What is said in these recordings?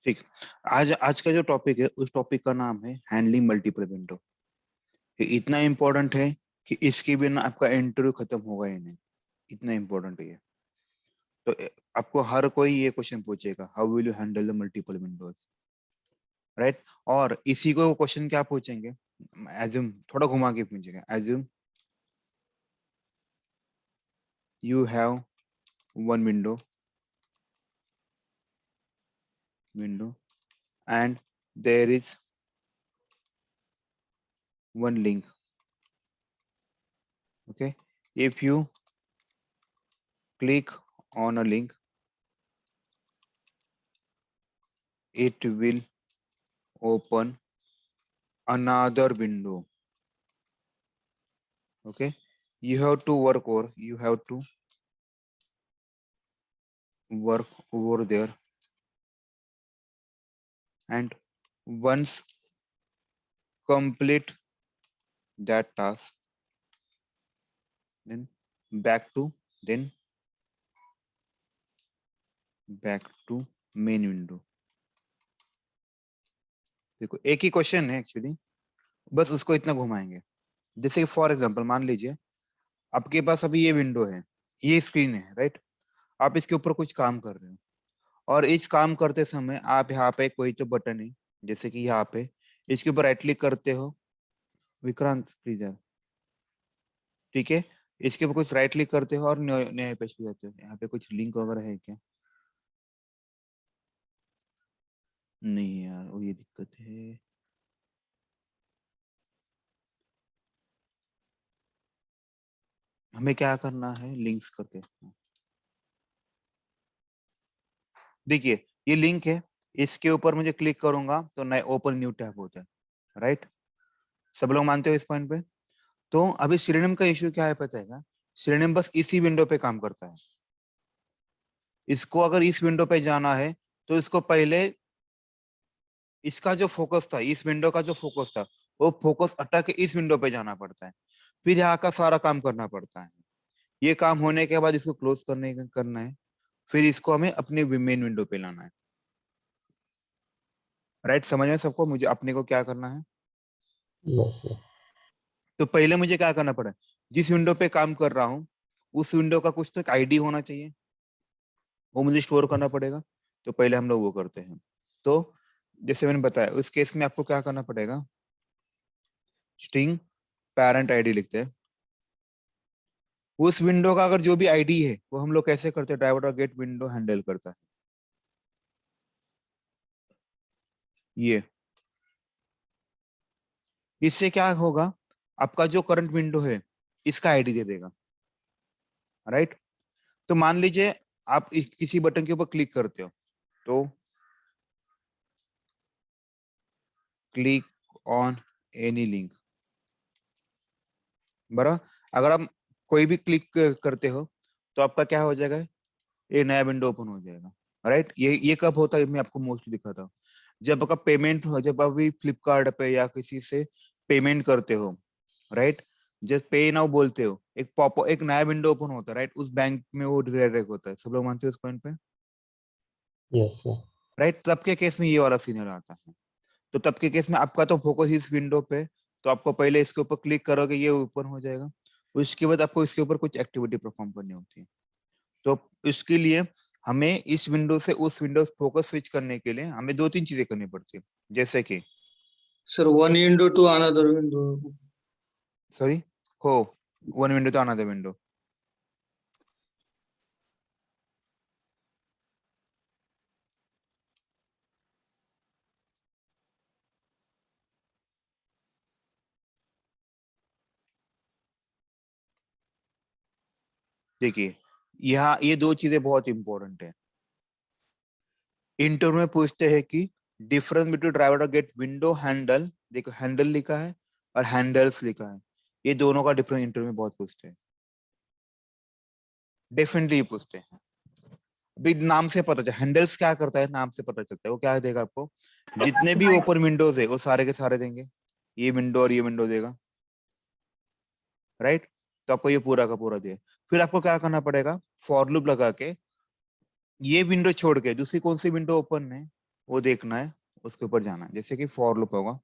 ठीक। आज आज का जो टॉपिक है उस टॉपिक का नाम है हैंडलिंग मल्टीपल विंडो। ये इतना इम्पोर्टेंट है कि इसके बिना आपका इंटरव्यू खत्म होगा ही नहीं। इतना इम्पोर्टेंट है ये। तो आपको हर कोई ये क्वेश्चन पूछेगा, how will you handle the multiple Windows, right. और इसी को क्वेश्चन क्या पूछेंगे, एज्यूम थोड़ा घुमा के पूछेंगे, assume you have one window and there is one link. Okay, if you click on a link, it will open another window. Okay, you have to work over there, and once complete that task, then back to then back to main window. देखो एक ही question है actually, बस उसको इतना घुमाएंगे। जैसे for example मान लीजिए आपके पास अभी ये विंडो है, ये स्क्रीन है, राइट। आप इसके ऊपर कुछ काम कर रहे हो और इस काम करते समय आप यहाँ पे कोई तो बटन है, जैसे कि यहाँ पे इसके ऊपर राइट क्लिक करते हो। विक्रांत प्लीज यार, ठीक है। इसके ऊपर कुछ राइट क्लिक करते हो और नए नए पेज पे जाते हो। यहाँ पे कुछ लिंक वगैरह है क्या? नहीं यार, वो ये दिक्कत है। हमें क्या करना है, लिंक्स करके। देखिए ये लिंक है, इसके ऊपर मुझे क्लिक करूंगा तो नए ओपन न्यू टैब होता है, राइट। सब लोग मानते हो इस पॉइंट पे? तो अभी सिनोनिम का इश्यू क्या है पता है क्या? सिनोनिम बस इसी विंडो पे काम करता है। इसको अगर इस विंडो पे जाना है तो इसको पहले इसका जो फोकस था, इस विंडो का जो फोकस था, वो फोकस हटा के इस विंडो पे जाना पड़ता है, फिर यहाँ का सारा काम करना पड़ता है। ये काम होने के बाद इसको क्लोज करना है, फिर इसको हमें अपने मेन विंडो पे लाना है, राइट। समझ में सबको मुझे अपने को क्या करना है? Yes sir. तो पहले मुझे क्या करना पड़ा, जिस विंडो पे काम कर रहा हूँ उस विंडो का कुछ तो एक आईडी होना चाहिए, वो मुझे स्टोर करना पड़ेगा। तो पहले हम लोग वो करते हैं। तो जैसे मैंने बताया उस केस में आपको क्या करना पड़ेगा, स्ट्रिंग पेरेंट आईडी लिखते हैं। उस विंडो का अगर जो भी आईडी है वो हम लोग कैसे करते हैं, ड्राइवर और गेट विंडो हैंडल करता है। ये इससे क्या होगा, आपका जो करंट विंडो है इसका आईडी दे देगा, राइट। तो मान लीजिए आप किसी बटन के ऊपर क्लिक करते हो, तो क्लिक ऑन एनी लिंक, बराबर। अगर आप कोई भी क्लिक करते हो तो आपका क्या हो जाएगा, एक नया विंडो ओपन हो जाएगा, राइट। ये कब होता है, मैं आपको मोस्टली दिखाता हूँ। जब आपका पेमेंट हो, जब आप भी फ्लिपकार्ट पे या किसी से पेमेंट करते हो, राइट, जस्ट पे नाउ बोलते हो, एक नया विंडो ओपन होता है, राइट। उस बैंक में वो डायरेक्ट होता है, सब लोग मानते हो उस पॉइंट पे, यस सर। राइट। तब के केस में ये वाला सीनियर आता है। तो तब के केस में आपका तो फोकस इस विंडो पे, तो आपको पहले इसके ऊपर क्लिक करोगे ये ओपन हो जाएगा। उसके बाद आपको इसके ऊपर कुछ एक्टिविटी परफॉर्म करनी होती है। तो इसके लिए हमें इस विंडो से उस विंडो फोकस स्विच करने के लिए हमें दो तीन चीजें करनी पड़ती है, जैसे कि Sir, one window to another window. Sorry, हो वन विंडो तो अनदर विंडो। देखिए यहाँ ये दो चीजें बहुत इंपॉर्टेंट है। इंटरव्यू में पूछते हैं कि डिफरेंस बिटवीन ड्राइवर और गेट विंडो हैंडल, देखो हैंडल लिखा है और हैंडल्स लिखा है, ये दोनों का डिफरेंस इंटरव्यू में बहुत पूछते हैं, डेफिनेटली पूछते हैं। अभी नाम से पता चलता है हैंडल्स क्या करता है, नाम से पता चलता है। वो क्या देगा आपको, जितने भी ओपन विंडोज है वो सारे के सारे देंगे, ये विंडो और ये विंडो देगा, राइट। तो आपको ये पूरा का पूरा दिया। फिर आपको क्या करना पड़ेगा, फॉर लूप लगा के ये विंडो छोड़ के दूसरी कौन सी विंडो ओपन है, वो देखना है, उसके ऊपर जाना है। जैसे कि फॉर लूप होगा,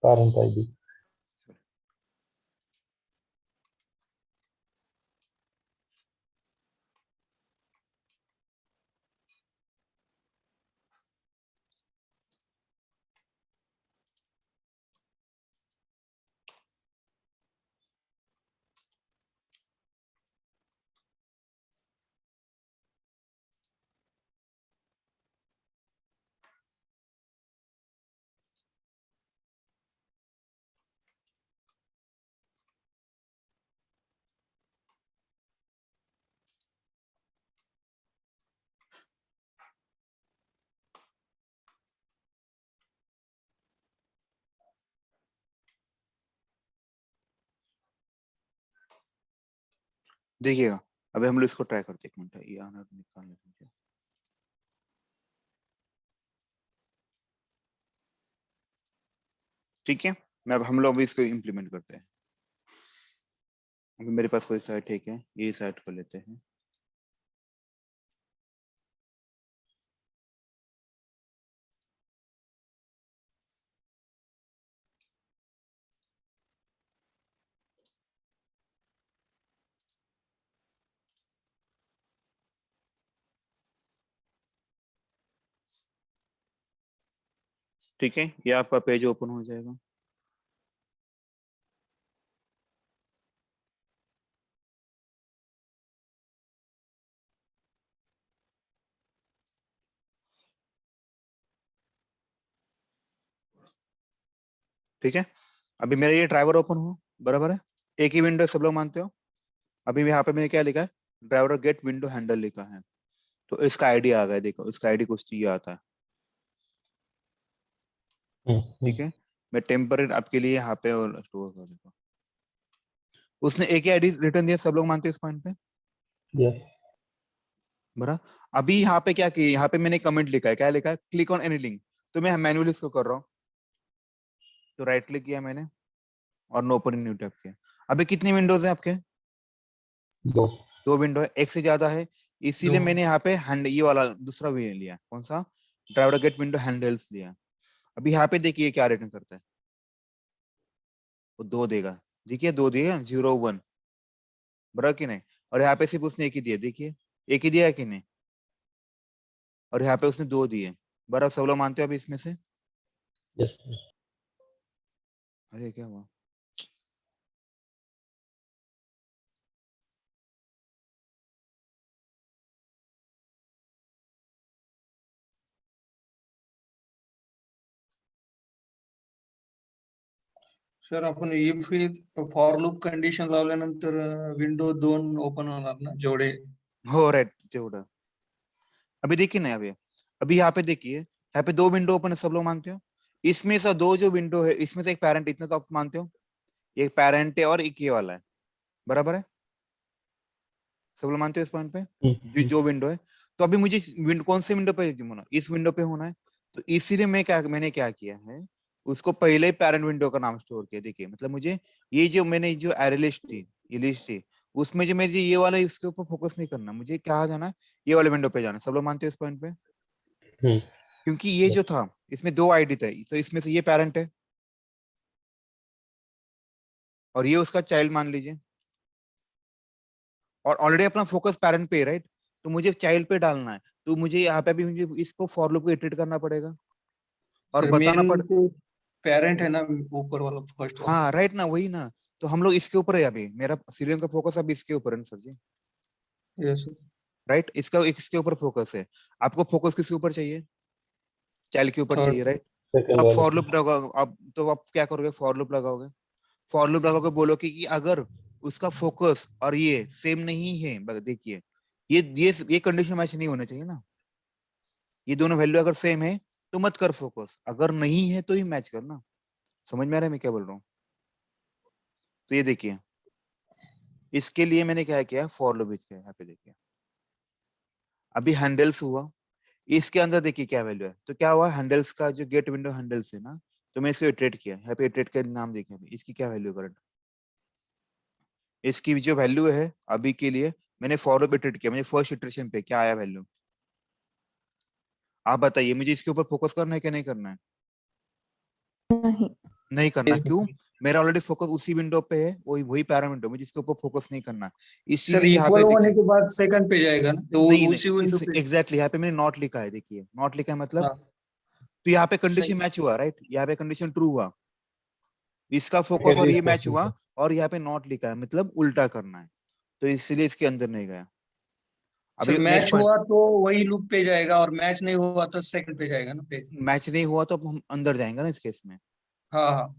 parent ID. देखिएगा। अभी हम लोग इसको ट्राई करते हैं, एक मिनट, ये आना निकाल लेते हैं। ठीक है, मैं अब हम लोग भी इसको इम्प्लीमेंट करते हैं। अभी मेरे पास कोई साइट, ठीक है, ये साइट को लेते हैं। ठीक है, ये आपका पेज ओपन हो जाएगा। ठीक है, अभी मेरा ये ड्राइवर ओपन हो, बराबर है, एक ही विंडो सब लोग मानते हो। अभी यहाँ पे मैंने क्या लिखा है, ड्राइवर गेट विंडो हैंडल लिखा है। तो इसका आईडी आ गया, देखो इसका आईडी कुछ ये आता है। ठीक है, मैं टेम्परेरी आपके लिए यहाँ पे और स्टोर कर देता हूँ। उसने एक ही आईडी रिटर्न दिया, सब लोग मानते हो इस पॉइंट पे, Yes. बरा। अभी यहाँ पे क्या किया, यहाँ पे मैंने कमेंट लिखा है, क्या लिखा है, क्लिक ऑन एनी लिंक। तो मैं मैन्युअली इसको कर रहा हूँ, तो राइट क्लिक किया मैंने और नो ओपन न्यू टैब किया। अभी कितनी विंडोज है आपके, 2. 2 विंडो है, एक से ज्यादा है, इसीलिए दो। मैंने यहाँ पे हैंड ये वाला दूसरा भी लिया, कौन सा, ड्राइवर गेट विंडो हैंडल्स लिया। अभी यहाँ पे देखिए क्या रिटर्न करता है, वो 2 देगा। देखिए 2 दिए, 0 1, बराबर कि नहीं। और यहाँ पे सिर्फ उसने एक ही दिया, देखिए एक ही दिया है कि नहीं, और यहाँ पे उसने 2 दिए, बराबर। सब लोग मानते हो अभी इसमें से। Yes. अरे क्या हुआ, सर आपण इफ फॉर लूप कंडिशन लावल्यानंतर विंडो 2 ओपन होणार ना जेवढे. हो राइट जेवढं। अभी देखिए ना, अभी यहाँ पे देखिए, यहाँ पे 2 विंडो ओपन है, सब लोग मानते हो। इसमें से 2 जो विंडो है, इसमें से एक पैरेंट, इतना तो आप मानते हो, एक पैरेंट है और एक ये वाला है, बराबर है। सब लोग मानते हो इस पॉइंट पे, जो विंडो है। तो अभी मुझे कौन से विंडो पे होना, इस विंडो पे होना है। तो इसीलिए मैंने क्या किया है, उसको पहले ही पैरेंट विंडो का नाम स्टोर किया। देखिए मतलब मुझे ये जो मैंने जो एरे लिस्ट थी, ये लिस्ट थी, उसमें जो मुझे ये वाला, इसके ऊपर फोकस नहीं करना, मुझे क्या जाना है, ये वाले विंडो पे जाना है। सब लोग मानते हो इस पॉइंट पे, क्योंकि ये जो था, इसमें 2 आईडी थे, तो इसमें से ये पैरेंट है और ये उसका चाइल्ड मान लीजिए, और ऑलरेडी अपना फोकस पैरेंट पे है, राइट। तो मुझे चाइल्ड पे डालना है, तो मुझे यहाँ पे भी मुझे इसको फॉर लूप को इटरेट करना पड़ेगा और सर बताना मेन पड़। तो पेरेंट है ना, ऊपर वाला फर्स्ट वाला. हाँ राइट ना, वही ना। तो हम लोग इसके ऊपर है, अभी मेरा सीरियल का फोकस अभी इसके ऊपर है ना सर जी, यस. राइट। इसका इसके ऊपर फोकस है, आपको फोकस किसके ऊपर चाहिए, चाइल्ड के ऊपर Third. चाहिए, राइट? सेकंड अब वाले फॉर लूप लगाओ, अब तो आप क्या करोगे, फॉर लूप लगाओगे। फॉर लूप लगाओगे, बोलोगे कि अगर उसका फोकस और ये सेम नहीं है, देखिए ये कंडीशन मैच नहीं होना चाहिए ना, ये दोनों वैल्यू अगर सेम है तो मत कर फोकस, अगर नहीं है तो ही मैच करना। समझ में आ रहा है मैं क्या बोल रहा हूँ? तो ये देखिए, इसके लिए मैंने क्या किया, फॉर लूप इसके यहाँ पे देखिए, अभी हैंडल्स हुआ, इसके अंदर देखिए क्या वैल्यू है, तो क्या हुआ, हैंडल्स का जो गेट विंडो हैंडल्स है ना, तो मैं इसको इटरेट किया, यहाँ पे इटरेट का नाम देखिए, अभी इसकी क्या वैल्यू करंट, इसकी जो वैल्यू है अभी के लिए मैंने फॉर लूप इटरेट किया, मुझे फर्स्ट इटरेशन पे क्या आया वैल्यू, आप बताइए मुझे इसके ऊपर फोकस करना है क्या नहीं करना है? नहीं। नहीं करना, Yes. क्यों? मेरा ऑलरेडी फोकस उसी विंडो पे है, वही वही पैरामीटर, मुझे इसके ऊपर फोकस नहीं करना, सर इसीलिए यहाँ इक्वल पे होने देखिए, के बाद सेकंड पे जाएगा ना, तो नहीं उसी विंडो नहीं पे। एग्जैक्टली यहाँ पे मैंने नॉट लिखा है, देखिए नॉट लिखा है मतलब, हाँ, तो यहाँ पे सही। कंडीशन मैच हुआ, राइट? यहाँ पे कंडीशन ट्रू हुआ, इसका फोकस सेकंड और इज ये मैच पॉसिबल हुआ, सर। और यहाँ पे नॉट लिखा है, मतलब उल्टा करना है, तो इसलिए इसके अंदर नहीं गया। सर अभी नेक्स्ट मैच पॉइंट, हुआ तो वही लूप पे जाएगा, और मैच नहीं हुआ तो सेकंड पे जाएगा ना पेज। मैच नहीं हुआ तो अब हम अंदर जाएंगे ना इस केस में, हाँ हाँ।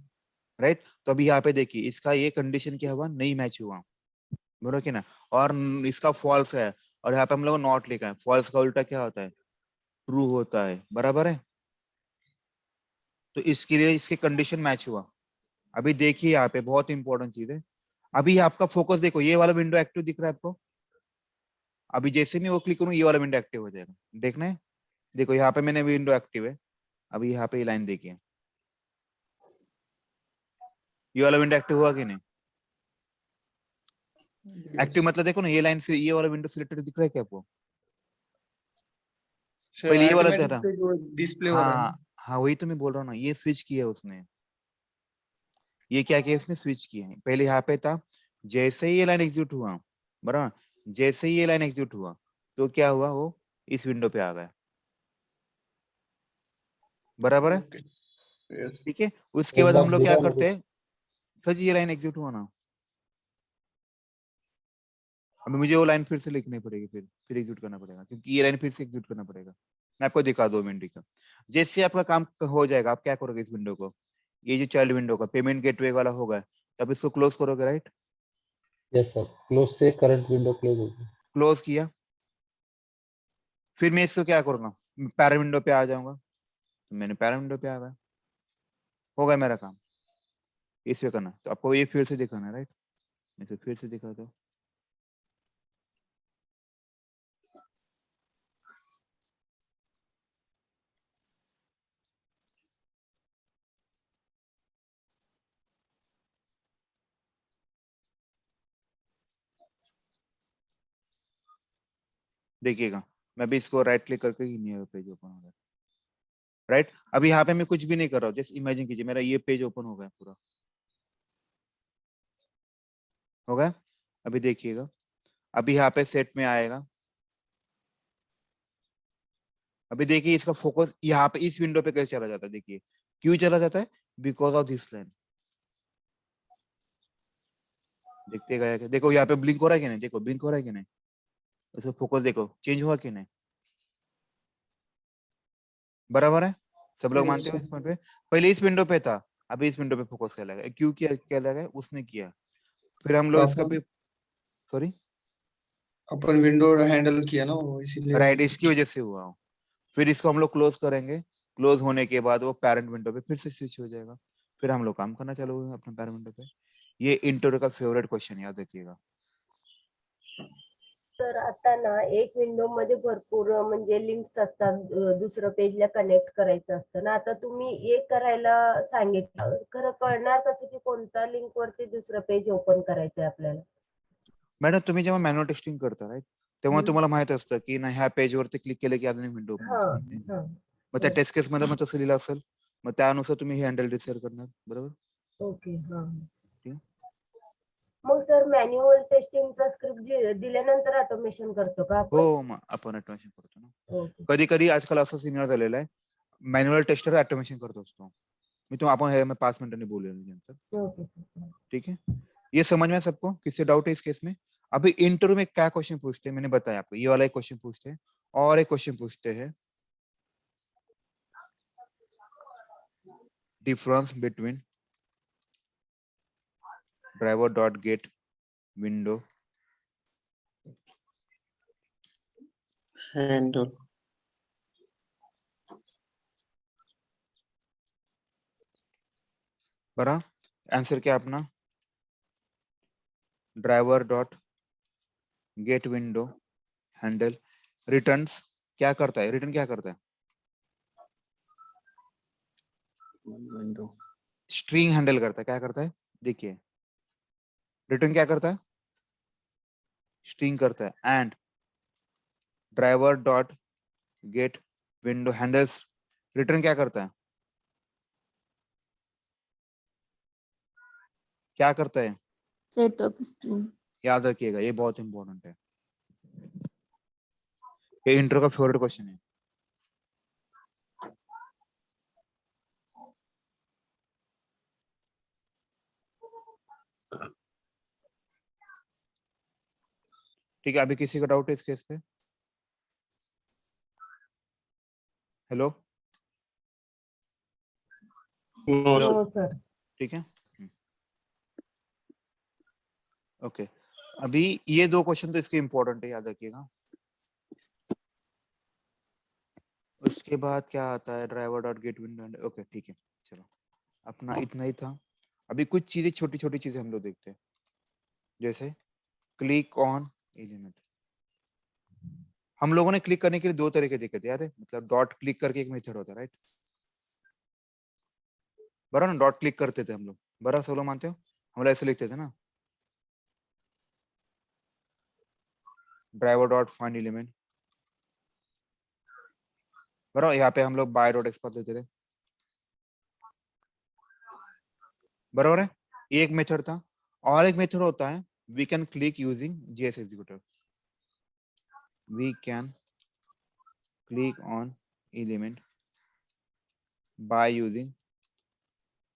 राइट? तो अभी यहाँ पे देखिए, इसका ये कंडीशन क्या हुआ, नहीं मैच हुआ, बोलो कि ना, और इसका फॉल्स है, और यहाँ पे हम लोग नॉट लिखा है, फॉल्स का उल्टा क्या होता है, ट्रू होता है, बराबर है? तो इसके लिए इसके कंडीशन मैच हुआ। अभी देखिए यहाँ पे बहुत इंपॉर्टेंट चीज है, अभी आपका फोकस देखो, ये वाला विंडो एक्टिव दिख रहा है आपको, अभी जैसे मैं वो क्लिक करूँ ये वाला विंडो एक्टिव हो जाएगा, देखना है, देखो यहाँ पे मैंने विंडो एक्टिव है, अभी यहाँ पे ये लाइन देखिए, ये वाला विंडो एक्टिव हुआ कि नहीं? Active Yes. मतलब देखो ना, ये लाइन से ये वाला विंडो सिलेक्टेड दिख रहा है क्या आपको? सर पहले ये वाला ऑटोमेटिक जरा, पे जो डिस्प्ले हो रहा है हाँ ना। हाँ वही तो मैं बोल रहा हूँ ना, ये स्विच किया उसने, ये क्या किया इसने, स्विच किया है, पहले यहाँ पे था, जैसे ही ये लाइन एग्जीक्यूट हुआ, बराबर, जैसे ही ये लाइन एग्जीक्यूट हुआ तो क्या हुआ, वो इस विंडो पे आ गया, बराबर है? ओके। यस। ठीक है, उसके एक बाद बार हम लोग क्या दिखा करते मुझे। हैं, सर जी ये लाइन एग्जीक्यूट हुआ ना, अभी मुझे वो लाइन फिर से लिखनी पड़ेगी, फिर एग्जीक्यूट करना पड़ेगा, क्योंकि ये लाइन फिर से एग्जीक्यूट करना पड़ेगा, मैं आपको दिखा 2 मिनट का, जैसे आपका काम हो जाएगा, आप क्या करोगे, इस विंडो को, ये जो चाइल्ड विंडो का पेमेंट गेटवे वाला होगा, तब इसको क्लोज करोगे, राइट? यस सर, क्लोज से करंट विंडो क्लोज होगी। क्लोज किया, फिर मैं इसको क्या करूंगा, पैरा विंडो पे आ जाऊंगा, तो मैंने पैरा विंडो पे आ गया, हो गया मेरा काम, इसे करना, तो आपको ये फिर से दिखाना है, राइट? मैं तो फिर से दिखा दो, देखिएगा, मैं भी इसको राइट क्लिक करके ही नहीं पेज ओपन हो गया, राइट? अभी यहाँ पे मैं कुछ भी नहीं कर रहा हूँ, जस्ट इमेजिन कीजिए मेरा ये पेज ओपन हो गया पूरा, हो गया। अभी देखिएगा, अभी यहाँ पे सेट में आएगा, अभी देखिए इसका फोकस यहाँ पे इस विंडो पे कैसे चला जाता है, देखिए क्यों चला जाता है, बिकॉज ऑफ दिस लाइन, देखते गया क्या, देखो यहाँ पे ब्लिंक हो रहा है कि नहीं, देखो ब्लिंक हो रहा है कि नहीं, उसका फोकस देखो चेंज हुआ कि नहीं, बराबर है? सब लोग Yes, मानते हो sir. इस पॉइंट पे? पहले इस विंडो पे था, अभी इस विंडो पे फोकस कर लगा, क्यों किया, क्या लगा, उसने किया, फिर हम लोग इसका अपन पे, सॉरी, अपन विंडो हैंडल किया ना, वो इसीलिए राइट, वो। इसकी वजह से हुआ हो। फिर इसको हम लोग क्लोज करेंगे, क्लोज होने के बाद वो पैरेंट विंडो पे फिर से स्विच हो जाएगा, फिर हम लोग काम करना चालू करेंगे अपने पैरेंट विंडो पे। ये इंटरव्यू का फेवरेट क्वेश्चन, याद रखिएगा। तर आता ना एक विंडो मध्ये भरपूर म्हणजे लिंक्स असतात, दुसरं पेजला कनेक्ट करायचं असतं ना, आता तुम्ही एक करायला सांगितलं, खरं कळणार कसं की कोणत्या लिंक वरती दुसरं पेज ओपन करायचंय आपल्याला? मॅडम तुम्ही जेव्हा मॅन्युअल टेस्टिंग करता, राईट, तेव्हा हम्म. तुम्हाला माहित असतं की ना ह्या पेज वरती क्लिक केलं की अजून एक विंडो ओपन हा होते, हा मग त्या टेस्ट केस मध्ये मग तसं लिहिलं असेल, मग त्यानुसार तुम्ही हे हँडल डिसाइड करणार, बरोबर? ओके हा. ठीक. मग सर मॅन्युअल टेस्टिंगचा स्क्रिप्ट दिल्यानंतर ऑटोमेशन करतो का आपण? हो, मग आपण ऑटोमेशन करतो ना, ओके कधी कधी आजकाल असं सिनियर झालेलं आहे, मॅन्युअल टेस्टर ऑटोमेशन करत असतो मी, तो आपण हे 5 मिनिटांनी बोलूया नंतर, ओके सर. ठीक है? ये समझ में है सबको, किससे डाउट है इस केस में? अभी इंटरव्यू में क्या क्वेश्चन पूछते हैं मैंने बताया आपको, ये वाला एक क्वेश्चन पूछते हैं, और एक क्वेश्चन पूछते हैं, difference between driver dot get window handle. बरा आंसर क्या अपना driver dot gate window handle returns क्या करता है रिटर्न क्या करता है Window. स्ट्रिंग हैंडल करता है क्या करता है देखिए रिटर्न क्या करता है स्ट्रिंग करता है and driver dot gate window handles return क्या करता है क्या करता है सेट ऑफ स्ट्रिंग। याद रखिएगा ये बहुत इंपॉर्टेंट है ये इंट्रो का फेवरेट क्वेश्चन है ठीक है अभी किसी का डाउट है इस केस पे हेलो No, sir. हो सर. ठीक है ओके अभी ये दो क्वेश्चन तो इसके इंपॉर्टेंट है याद रखिएगा उसके बाद क्या आता है driver dot gate window okay ठीक है चलो अपना इतना ही था अभी कुछ चीजें छोटी छोटी चीजें हम लोग देखते हैं जैसे क्लिक ऑन एलिमेंट हम लोगों ने क्लिक करने के लिए दो तरीके देखे थे याद है मतलब डॉट क्लिक करके एक मेथड होता है राइट बराबर ना डॉट क्लिक करते थे हम लोग बराबर सब लोग मानते हो हम लोग ऐसे लिखते थे ना ड्राइवर डॉट फाइंड एलिमेंट बराबर यहाँ पे हम लोग बाय डॉट एक्सपर्ट देते थे बराबर है एक मेथड था और एक मेथड होता है we can click using JS executor we can click on element by using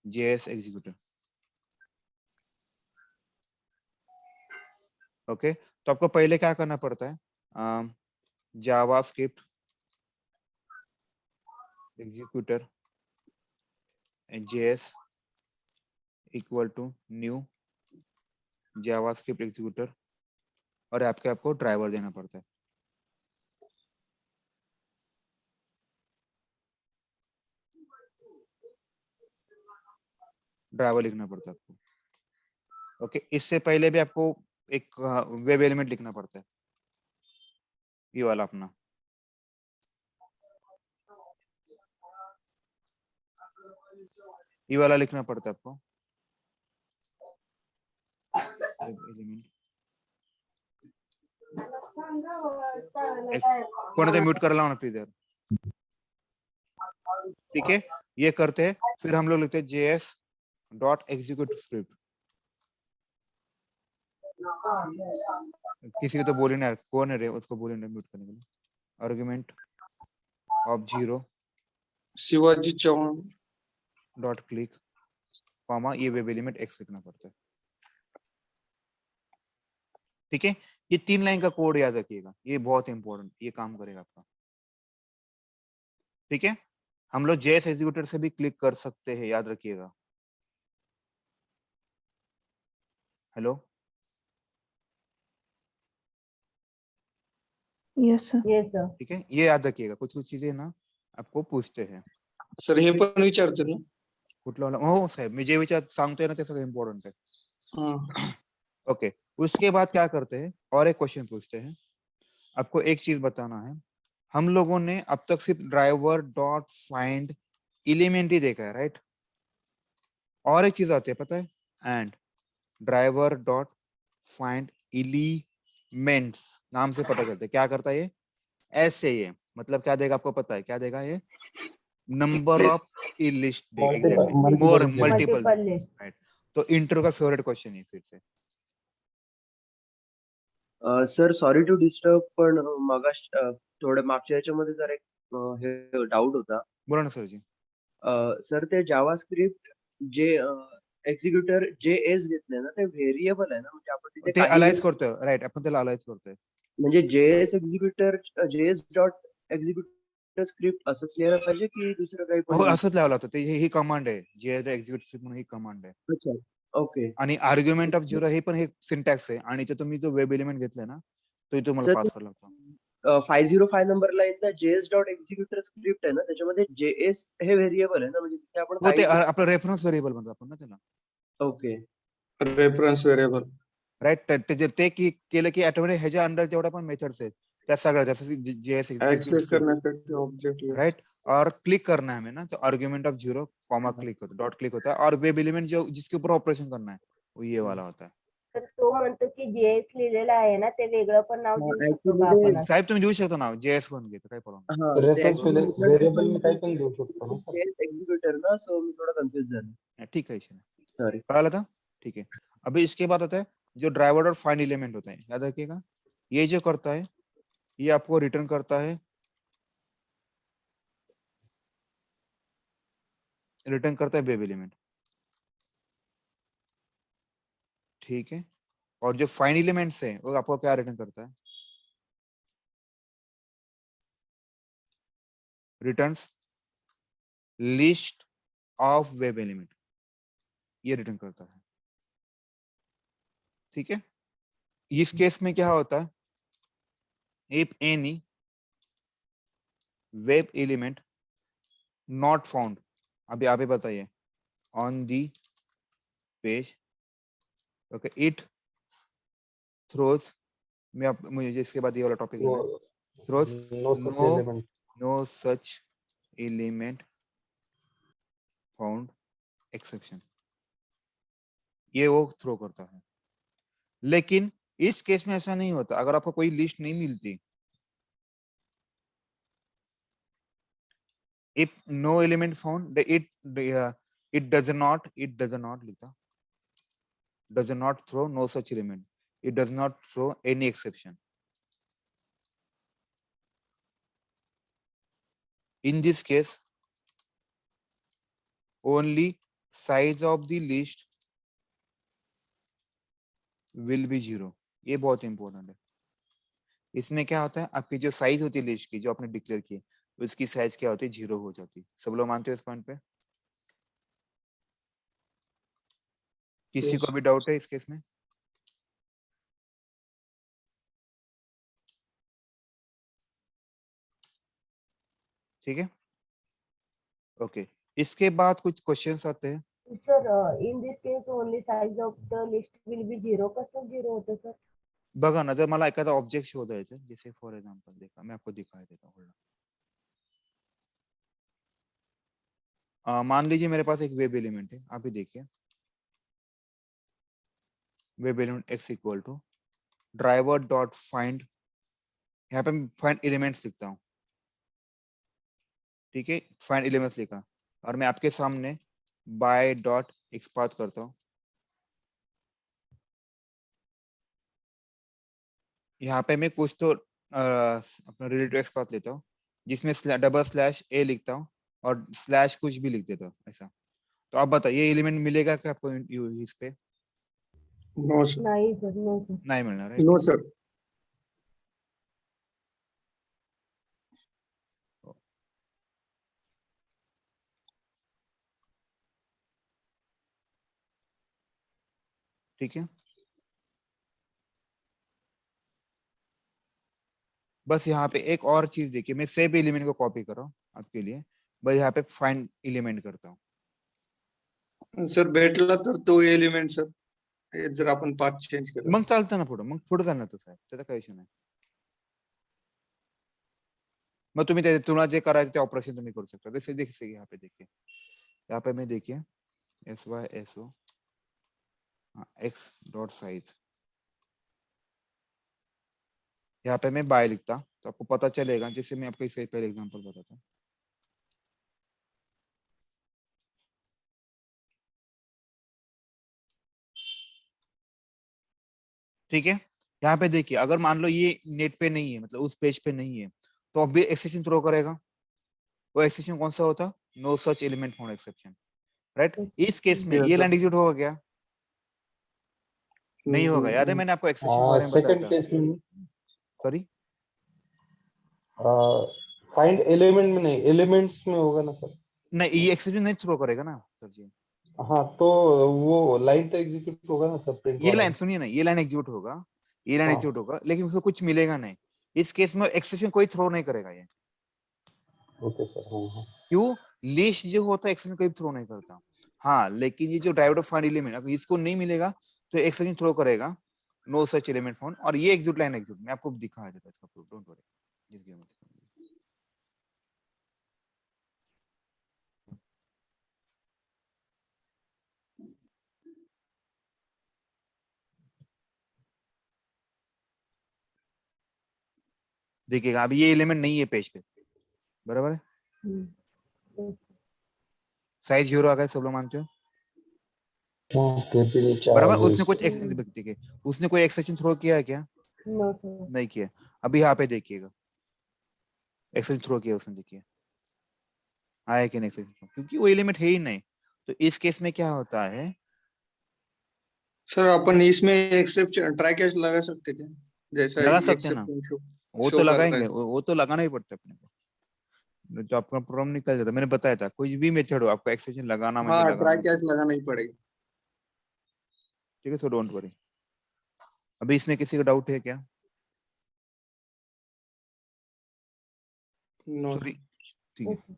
JS executor okay तो आपको पहले क्या करना पड़ता है JavaScript executor JS equal to new JavaScript executor और आपको ड्राइवर देना पड़ता है ड्राइवर लिखना पड़ता है आपको ओके इससे पहले भी आपको एक वेब एलिमेंट लिखना पड़ता है ये वाला अपना ये वाला लिखना पड़ता है आपको एलिमेंट कोण म्यूट कर लाओ ना प्लीज यार ठीक है ये करते हैं फिर हम लोग लिखते हैं जेएस डॉट एग्जीक्यूट स्क्रिप्ट किसी को तो बोले ना कौन है रे उसको बोले ना म्यूट करने के लिए argument of 0 Shivaji Chauhan. Dot click comma ये वेब एलिमेंट एक्स लिखना पड़ता है ठीक है ये 3 लाइन का कोड याद रखिएगा ये बहुत इंपॉर्टेंट ये काम करेगा आपका ठीक है हम लोग जेएस एग्जीक्यूटर से भी क्लिक कर सकते हैं याद रखिएगा hello yes sir. Yes, sir. ठीक है ये याद रखिएगा कुछ कुछ चीजें ना आपको पूछते हैं सर हे पण विचारते ना. कुठला वाला हो साहेब मी जे विचार सांगतोय ना ते सगळं इम्पॉर्टंट आहे हा. ओके उसके बाद क्या करते हैं और एक क्वेश्चन पूछते हैं आपको एक चीज बताना है हम लोगों ने अब तक सिर्फ ड्राइवर डॉट फाइंड एलिमेंट ही देखा है राइट और एक चीज आती है पता है and driver dot find elements नाम से पता चलता है क्या करता है ये ऐसे ये मतलब क्या देगा आपको पता है क्या देगा ये number of E list exactly more multiple Multiple list. Right तो इंट्रो का फेवरेट क्वेश्चन है फिर से सर सॉरी टू डिस्टर्ब पण मगाश थोडं मागच्या याच्यामध्ये जर एक हे डाऊट होता बोला ना सर जी सर ते जावास्क्रिप्ट जे एक्झिक्युटर जे एस घेतले ना ते व्हेरिएबल आहे ना म्हणजे आपण तिथे ते अलाइज करतोय राइट आपण त्याला अलाइज करतोय म्हणजे JS executor JS dot executor executor script असंच लिहायला पाहिजे की दुसरं काही पण हो लिहू असंच लावला होतं ते ही कमांड आहे जे एक्झिक्यूट स्क्रिप्ट म्हणून ही कमांड आहे शकतो? अच्छा ओके आणि आर्ग्युमेंट ऑफ झिरो हे पण हे सिंटॅक्स आहे आणि ते तुम्ही जो वेब एलिमेंट घेतलाय ना तो तुम्हाला सर पास करायला लागतो 505 नंबर लाईनला जेएस डॉट एक्झिक्युटर स्क्रिप्ट आहे ना त्याच्यामध्ये जेएस हे व्हेरिएबल आहे ना म्हणजे तिथे आपण हो ते काही आपलं रेफरन्स व्हेरिएबल म्हणतो आपण ना त्याला ओके रेफरन्स व्हेरिएबल. राईट ते की केलं की ऑटोमॅटिक ह्याच्या अंडर जेवढ्या पण मेथड्स आहेत त्या सगळ्या त्याचं जेएस ऍक्सेस करण्यासाठी ऑब्जेक्ट. राइट और क्लिक करना है हमें ना तो argument of zero comma click होता है डॉट क्लिक होता है और वेब एलिमेंट जो जिसके ऊपर ऑपरेशन करना है वो ये वाला होता है तर तो म्हणतो की जेएस लिहिलेलं आहे ना ते वेगळं पण नाव हा, देऊ शकतो actually का ते- आपण असं? साहेब तुम्ही देऊ शकता ना जेएस पण घेतो काय प्रॉब्लेम हा ते रेफरन्स actually method व्हेरिएबल मी define काही पण देऊ शकतो ना सर. जेएस एक्झिक्युटर ना सो मी थोडा कन्फ्युज झालो नहीं ठीक है इसे सॉरी पढ़ा था ठीक है अभी इसके बाद आता है जो ड्राइवर और फाइंड एलिमेंट होता है याद रखिएगा ये जो करता है ये आपको रिटर्न करता है वेब एलिमेंट ठीक है और जो फाइंड एलिमेंट्स है वो आपको क्या रिटर्न करता है returns list of web element ये रिटर्न करता है ठीक है इस केस में क्या होता है if any web element not found अभी आप ही बताइए on the page okay it throws मैं आप मुझे इसके बाद ये वाला टॉपिक लेना है throws no such no element. No such element found exception ये वो थ्रो करता है लेकिन इस केस में ऐसा नहीं होता अगर आपको कोई लिस्ट नहीं मिलती if no element found it does not लिखा does not throw no such element it does not throw any exception in this case only size of the list will be 0 ये बहुत इंपॉर्टेंट है इसमें क्या होता है आपकी जो साइज होती है लिस्ट की जो आपने डिक्लेयर की उसकी साइज क्या होती है 0 हो जाती है सब लोग मानते हो इस पॉइंट पे किसी को Yes. भी डाउट है इस केस में ठीक है ओके इसके बाद कुछ क्वेश्चंस आते हैं sir in this case only size of the list will be 0 कसं 0 होतं सर? बघा ना जर मला एखादा ऑब्जेक्ट शोधायचा आहे, जैसे फॉर एग्जांपल देखा मैं आपको दिखा देता हूँ मान लीजिए मेरे पास एक वेब एलिमेंट है आप भी देखिए web element x equal to driver dot find यहाँ पे मैं फाइंड एलिमेंट्स लिखता हूँ ठीक है फाइंड एलिमेंट्स लिखा और मैं आपके सामने बाय डॉट एक्सपाथ करता हूँ यहाँ पे मैं कुछ तो अपना रिलेटिव एक्सपाथ लेता हूँ जिसमें डबल स्लैश ए लिखता हूँ और स्लैश कुछ भी लिख देता हूँ ऐसा तो आप बताइए ये एलिमेंट मिलेगा क्या आपको इस पे नो सर. नाही सर, नो सर. नहीं मिलना राइट नो सर. ठीक है बस यहाँ पे एक और चीज देखिए मैं सेव एलिमेंट को कॉपी कर रहा हूँ आपके लिए बस यहाँ पे फाइंड एलिमेंट करता हूँ सर भेटला तर तो एलिमेंट सर हे जर आपण पाथ चेंज केला. मग चालतं ना पुढे चालणार तो साहेब त्याचा काही इश्यू नाही मग तुम्ही तुम्हाला जे करायचं ते ऑपरेशन तुम्ही करू शकता जैसे देखिए यहाँ पे मैं देखिए SYSO x डॉट साइज यहाँ पे मैं बाय लिखता तो आपको पता चलेगा जैसे मैं आपको इसका पहले एग्जांपल बताता हूँ ठीक है यहाँ पे देखिए अगर मान लो ये नेट पे नहीं है मतलब उस पेज पे नहीं है तो अब भी एक्सेप्शन थ्रो करेगा वो एक्सेप्शन कौन सा होता no such element found exception right इस केस में Yes, ये sir. लाइन एग्जीक्यूट होगा क्या नहीं होगा याद है मैंने आपको एक्सेप्शन के बारे में बताया सेकंड था केस में सॉरी फाइंड एलिमेंट में नहीं, एलिमेंट्स में होगा ना सर? नहीं, ये एक्सेप्शन नहीं थ्रो करेगा ना सर जी। हाँ तो वो लाइन तो एग्जीक्यूट होगा ना सर, प्रिंट ये वाला? लाइन सुनिए ना, ये लाइन एग्जीक्यूट होगा, ये लाइन हाँ। एग्जीक्यूट होगा, लेकिन उसको कुछ मिलेगा नहीं। इस केस में एक्सेप्शन कोई थ्रो नहीं करेगा ये। ओके सर, हाँ हाँ। क्यों? लिस्ट जो होता है एक्सेप्शन कोई थ्रो नहीं करता। हाँ, लेकिन ये जो ड्राइवर फाइंड एलिमेंट, अगर इसको नहीं मिलेगा तो एक्सेप्शन थ्रो करेगा, नो सच एलिमेंट फाउंड। और ये एग्जीक्यूट लाइन एग्जीक्यूट मैं आपको दिखा देता इसका प्रूफ, डोंट वरी। देखिएगा अभी ये एलिमेंट नहीं है पेज पे, बराबर है, साइज 0 आ गया, सब लोग मानते हो, हाँ, केपी नीचे बराबर। आया उसने कुछ हम्म। व्यक्ति के, उसने कोई एक्सेप्शन थ्रो किया है क्या? No sir. नहीं किया। अभी यहाँ पे देखिएगा एक्सेप्शन थ्रो किया उसने, देखिए आया कि नहीं एक्सेप्शन, क्योंकि वो एलिमेंट है ही नहीं। तो इस केस में क्या होता है, सर अपन इसमें एक्सेप्शन ट्राई कैच लगा सकते क्या, जैसा लगा सकते हैं ना, एक्सेप्शन शो वो शो तो करता है लगाएंगे, तो? वो तो लगाना ही पड़ता है अपने को, नहीं तो आपका प्रॉब्लम निकल जाता। मैंने बताया था कोई भी मेथड हो आपको एक्सेप्शन लगाना हाँ, मतलब ट्राई लगाना कैच पड़ेगा, लगाना ही पड़ेगा। ठीक है, सो डोंट वरी। अभी इसमें किसी का डाउट है क्या? No sorry, sir. ठीक है।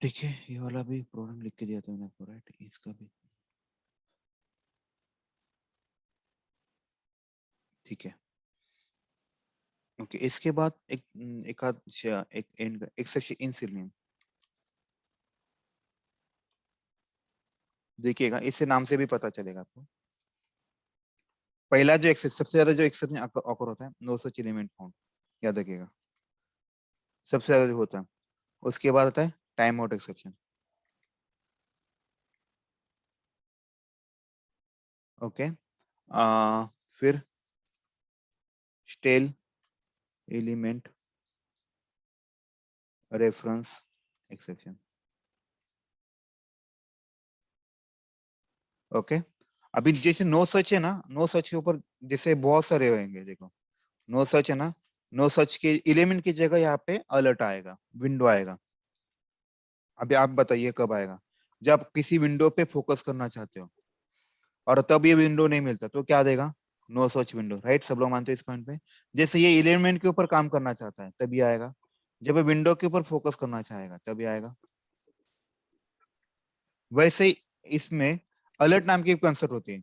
ठीक है, ये वाला भी प्रॉब्लम लिख के दिया था मैंने आपको, राइट, इसका भी ठीक है। ओके, इसके बाद एक आध एक एंड एक सेक्शन इन सिलियन, देखिएगा इससे नाम से भी पता चलेगा आपको। पहला जो एक्सेप्शन, सबसे ज्यादा जो एक्सेप्शन ऑकर होता है, नो सच एलिमेंट फाउंड, याद रखिएगा, सबसे ज्यादा जो होता है। उसके बाद आता है टाइम आउट एक्सेप्शन, ओके। फिर stale element reference exception, okay. अभी जैसे नो सच है ना, नो सच के ऊपर जैसे बहुत सारे होंगे, देखो नो सच है ना, नो सच के एलिमेंट की जगह यहाँ पे अलर्ट आएगा, विंडो आएगा। अभी आप बताइए कब आएगा? जब आप किसी विंडो पे फोकस करना चाहते हो और तब ये विंडो नहीं मिलता तो क्या देगा? नो सच विंडो, राइट, सब लोग मानते हैं इस पॉइंट पे। जैसे ये एलिमेंट के ऊपर काम करना चाहता है तभी आएगा, जब ये विंडो के ऊपर फोकस करना चाहेगा तभी आएगा। वैसे ही इसमें अलर्ट नाम की कंसेप्ट होती है,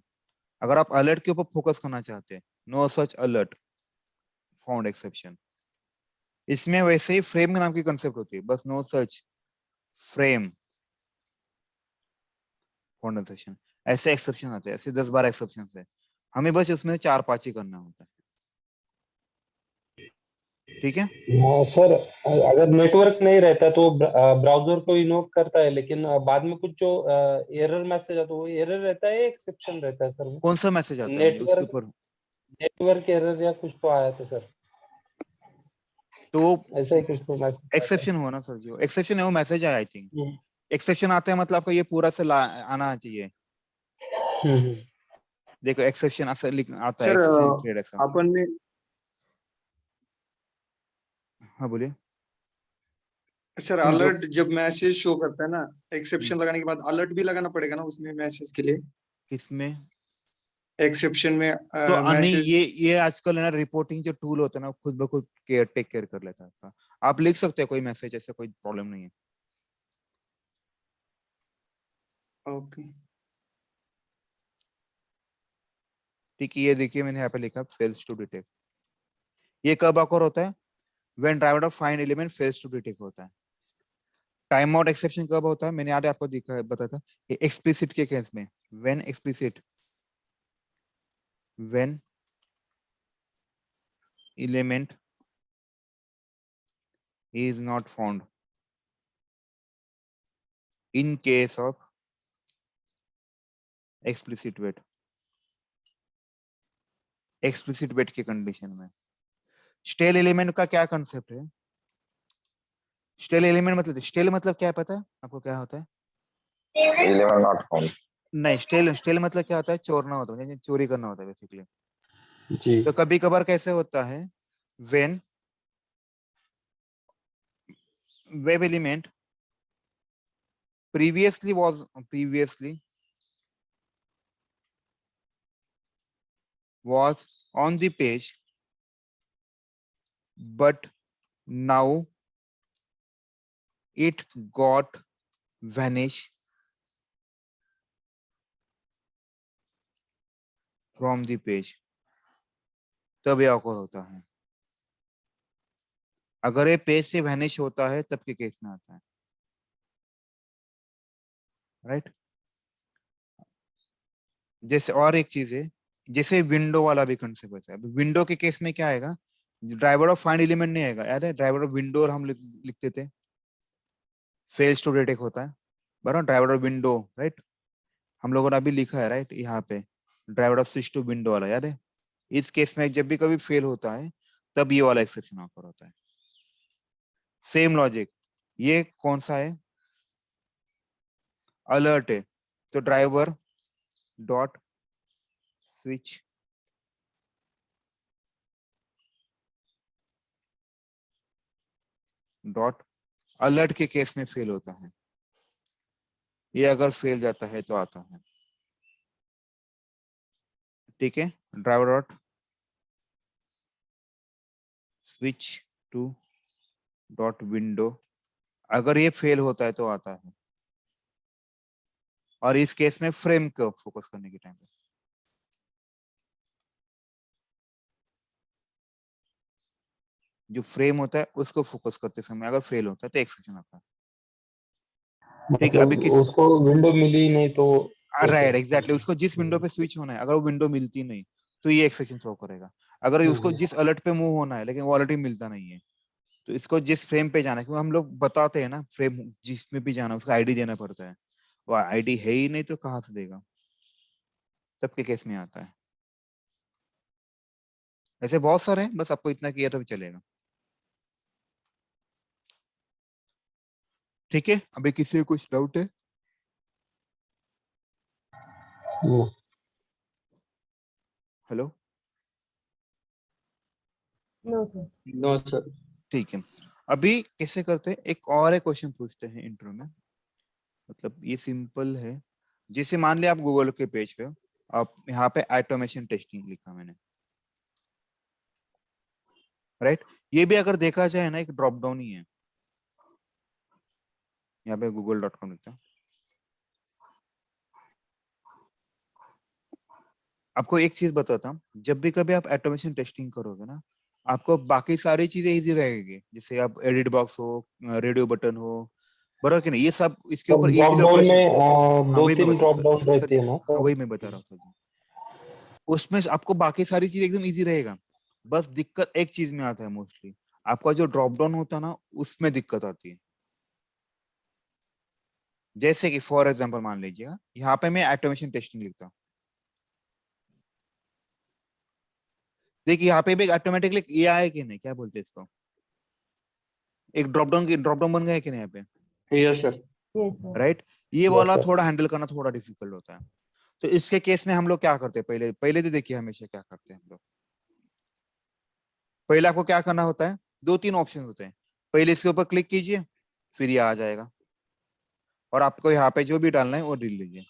अगर आप अलर्ट के ऊपर फोकस करना चाहते हैं, no such alert found exception. इसमें वैसे ही फ्रेम नाम की कंसेप्ट होती है, बस no such frame found exception. ऐसे एक्सेप्शन आते हैं, ऐसे 10-12 एक्सेप्शन है, हमें बस उसमें 4-5 ही करना होता है, ठीक है। हाँ सर, अगर नेटवर्क नहीं रहता तो ब्राउजर को इन्वोक करता है, लेकिन बाद में कुछ जो एरर मैसेज आता है वो एरर रहता है, एक्सेप्शन रहता है सर? कौन सा मैसेज आता है मुझे उसके नेटवर्क ऊपर? नेटवर्क एरर या कुछ तो आया था सर, तो ऐसा ही कुछ तो मैसेज आया था। एक्सेप्शन हुआ ना सर जी, एक्सेप्शन है वो मैसेज आया, आई थिंक। हम्म, एक्सेप्शन आता है मतलब आपका ये पूरा से आना चाहिए। हम्म। देखो एक्सेप्शन आता है, सर एक्सेप्शन क्रिएट ऐसा। अपन ने हाँ बोलिए। सर कुछ जो अलर्ट जब मैसेज शो करता है ना, हम्म, एक्सेप्शन लगाने के बाद अलर्ट भी लगाना पड़ेगा ना उसमें मैसेज के लिए, किसमें? एक्सेप्शन में तो नहीं, मैसेज। ये आजकल है ना रिपोर्टिंग जो टूल होता है ना, खुद ब खुद टेक केयर कर लेता है उसका। आप लिख सकते हैं कोई मैसेज, ऐसा कोई प्रॉब्लम नहीं है। ओके। ठीक है, ये देखिए मैंने यहाँ पे लिखा फेल्स टू डिटेक्ट। ये कब ऑकर होता है? When driver of find element fails to detect होता है। टाइम आउट एक्सेप्शन कब होता है? मैंने आज आपको दिखा बताया था, एक्सप्लिसिट के केस में, when explicit, when element is not found in case of explicit wait, explicit wait की कंडीशन में। स्टेल एलिमेंट का क्या कंसेप्ट है? स्टेल एलिमेंट मतलब स्टेल मतलब क्या है पता है आपको क्या होता है? Element not found. नहीं, स्टेल स्टेल मतलब क्या होता है? चोरना होता है, यानी चोरी करना होता है बेसिकली। जी तो कभी कभार कैसे होता है, when web element previously was on the page, but now it got vanished from the page, तब यह occur होता है। अगर ये पेज से वैनिश होता है तब के केस में आता है, राइट। जैसे और एक चीज है, जैसे विंडो वाला भी कंसेप्ट होता है। विंडो के केस में क्या आएगा? ड्राइवर ऑफ फाइंड एलिमेंट नहीं आएगा, याद है ड्राइवर ऑफ विंडो और हम लिखते थे, फेल्स टू डिटेक्ट होता है, बराबर ड्राइवर ऑफ विंडो, राइट। हम लोगों ने अभी लिखा है, राइट, यहाँ पे driver of switch to window वाला, याद है। इस केस में जब भी कभी फेल होता है तब ये वाला एक्सेप्शन ऑफर होता है। सेम लॉजिक, ये कौन सा है? अलर्ट है, तो driver dot switch dot alert के केस में फेल होता है, ये अगर फेल जाता है तो आता है, ठीक है। Driver dot switch to dot window, अगर ये फेल होता है तो आता है। और इस केस में फ्रेम को फोकस करने के टाइम पे, जो फ्रेम होता है उसको फोकस करते समय अगर फेल होता है तो एक्सेप्शन आता है, ठीक है। अभी मतलब किस उसको विंडो मिली नहीं तो राइट एग्जैक्टली, उसको जिस विंडो पे स्विच होना है अगर वो विंडो मिलती नहीं तो ये एक्सेप्शन थ्रो करेगा। अगर उसको जिस अलर्ट पे मूव होना है लेकिन वो अलर्ट ही मिलता नहीं है तो इसको जिस फ्रेम पे जाना है, क्योंकि हम लोग बताते हैं ना फ्रेम जिसमें भी जाना उसका आईडी देना पड़ता है, वो आईडी है ही नहीं तो कहाँ से देगा, सबके केस में आता है। ऐसे बहुत सारे हैं, बस आपको इतना किया तो भी चलेगा, ठीक है। अभी किसी को कुछ डाउट है? वो hello, no sir. No sir. ठीक है। अभी कैसे करते हैं, एक और एक क्वेश्चन पूछते हैं इंट्रो में, मतलब ये सिंपल है। जैसे मान लिया आप गूगल के पेज पे हो, आप यहाँ पे ऑटोमेशन टेस्टिंग लिखा मैंने, राइट। ये भी अगर देखा जाए ना एक ड्रॉप डाउन ही है, यहाँ पे google.com लिखता हूँ। आपको एक चीज बताता हूँ, जब भी कभी आप ऑटोमेशन टेस्टिंग करोगे ना, आपको बाकी सारी चीजें इजी रहेगी, जैसे आप एडिट बॉक्स हो, रेडियो बटन हो, बराबर कि नहीं, ये सब इसके ऊपर ड्रॉप इजीली डाउन ऑपरेशन। में हाँ दो वही मैं तीन बता ड्रॉप सर डाउन सर रहती है सर ना हाँ तो वही मैं बता रहा हूँ सर। उसमें आपको बाकी सारी चीज एकदम इजी रहेगा, बस दिक्कत एक चीज में आता है मोस्टली, आपका जो ड्रॉप डाउन होता है ना उसमें दिक्कत आती है। जैसे कि फॉर एग्जांपल मान लीजिएगा यहाँ पे मैं ऑटोमेशन टेस्टिंग लिखता हूँ, देखिए यहाँ पे भी ऑटोमेटिकली ये आया कि नहीं, क्या बोलते हैं इसको, एक ड्रॉप डाउन बन गया कि नहीं यहाँ पे, yes sir. Yes sir. Right. ये यस वाला सर थोड़ा हैंडल करना थोड़ा डिफिकल्ट होता है। तो इसके केस में हम लोग क्या करते हैं, पहले पहले तो देखिए हमेशा क्या करते हैं हम लोग, पहले आपको क्या करना होता है, दो तीन ऑप्शन होते हैं, पहले इसके ऊपर क्लिक कीजिए, फिर ये आ जाएगा और आपको यहाँ पे जो भी डालना है वो डाल लीजिए,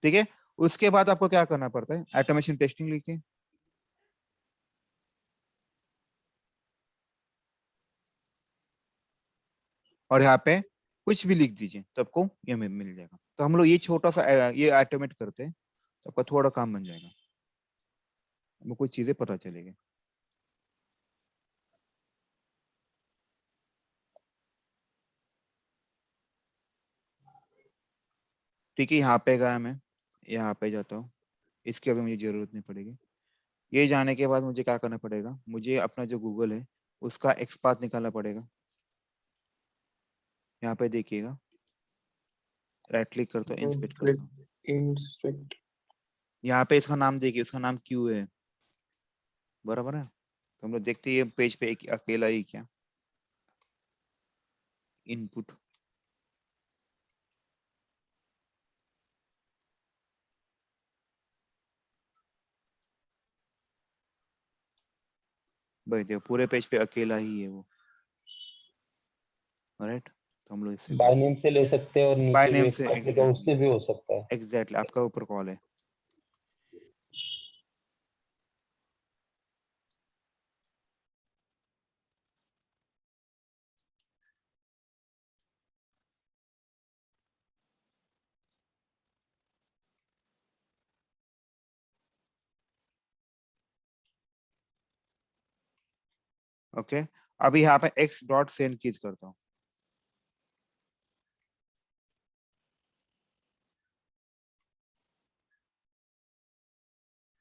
ठीक है। उसके बाद आपको क्या करना पड़ता है, ऑटोमेशन टेस्टिंग लिखिए, और यहाँ पे कुछ भी लिख दीजिए तो आपको ये मिल जाएगा। तो हम लोग ये छोटा सा ये ऑटोमेट करते हैं तो आपका थोड़ा काम बन जाएगा, आपको कुछ चीजें पता चलेगी, ठीक है। यहाँ पे गया मैं, यहाँ पे जाता हूँ, इसकी अभी मुझे जरूरत नहीं पड़ेगी। ये जाने के बाद मुझे क्या करना पड़ेगा, मुझे अपना जो गूगल है उसका एक्सपाथ निकालना पड़ेगा। यहाँ पे देखिएगा, राइट क्लिक करता हूँ, इंस्पेक्ट करता हूँ, इंस्पेक्ट। यहाँ पे इसका नाम देखिए, उसका नाम क्यू है, बराबर है। तो हम लोग देखते हैं ये पेज पे एक अकेला ही क्या, इनपुट भाई देखो पूरे पेज पे अकेला ही है वो, राइट। तो हम लोग इससे बाय नेम से ले सकते हैं और बाय नीचे भी नेम एक से पार्ट लिखा है, उससे भी हो सकता है। एग्जैक्टली आपका ऊपर कॉल है। ओके अभी यहाँ पे x डॉट सेंड कीज करता हूँ।